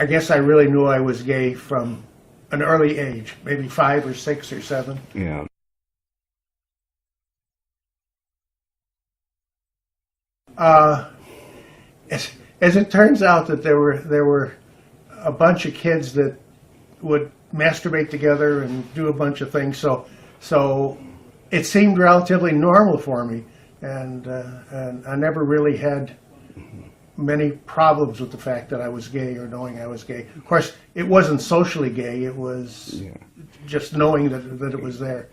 I guess I really knew I was gay from an early age, maybe 5 or 6 or 7. Yeah. As it turns out, that there were a bunch of kids that would masturbate together and do a bunch of things. So it seemed relatively normal for me, and I never really had many problems with the fact that I was gay or knowing I was gay. Of course, it wasn't socially gay. It was just knowing that it was there.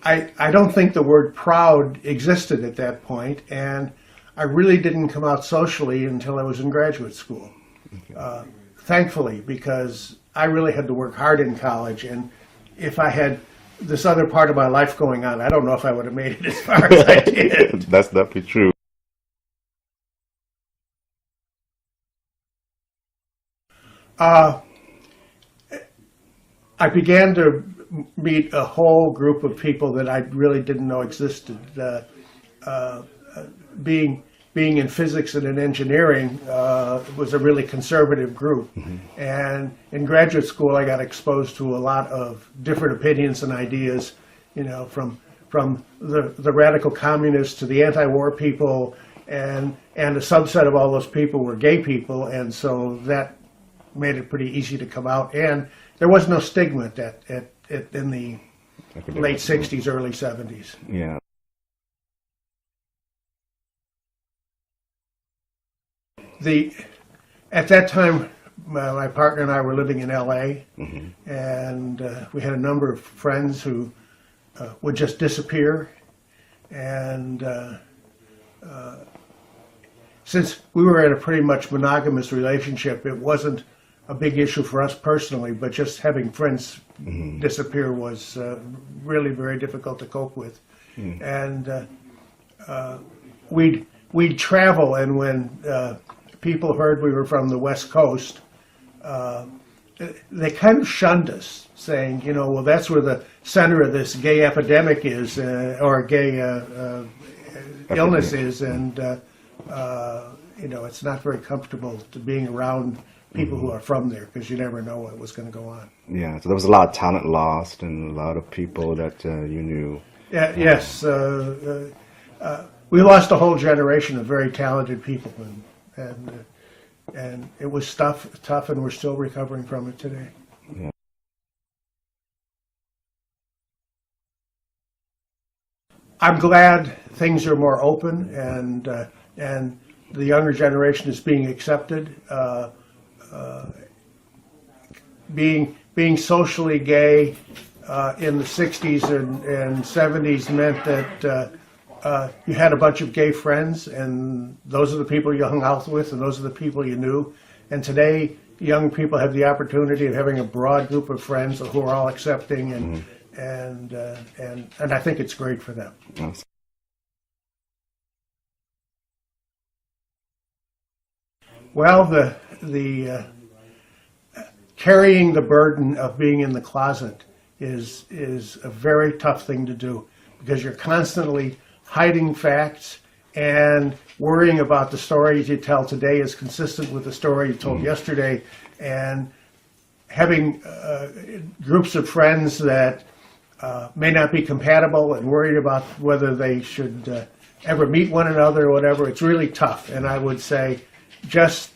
I don't think the word proud existed at that point, and I really didn't come out socially until I was in graduate school. Thankfully, because I really had to work hard in college, and if I had this other part of my life going on, I don't know if I would have made it as far as I did. That's definitely true. I began to meet a whole group of people that I really didn't know existed. Being in physics and in engineering was a really conservative group. And in graduate school, I got exposed to a lot of different opinions and ideas, from the radical communists to the anti-war people, and a subset of all those people were gay people, and so that made it pretty easy to come out. And there was no stigma in the late 60s, early 70s. Yeah. At that time, my partner and I were living in LA, and we had a number of friends who would just disappear. And since we were in a pretty much monogamous relationship, it wasn't a big issue for us personally, but just having friends disappear was really very difficult to cope with. And we'd travel, and when people heard we were from the West Coast, they kind of shunned us, saying, well, that's where the center of this gay epidemic is, or gay illness is, and it's not very comfortable to being around people who are from there, because you never know what was going to go on. Yeah, so there was a lot of talent lost and a lot of people that you knew. Yes. We lost a whole generation of very talented people, and it was tough, and we're still recovering from it today. Yeah. I'm glad things are more open, and the younger generation is being accepted. Being socially gay in the 60s and 70s meant that you had a bunch of gay friends, and those are the people you hung out with, and those are the people you knew. And today, young people have the opportunity of having a broad group of friends who are all accepting, and I think it's great for them. Yes. Well, the carrying the burden of being in the closet is a very tough thing to do, because you're constantly hiding facts and worrying about the stories you tell today is consistent with the story you told yesterday, and having groups of friends that may not be compatible, and worried about whether they should ever meet one another or whatever. It's really tough, and I would say just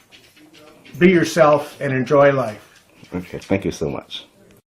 be yourself and enjoy life. Okay, thank you so much.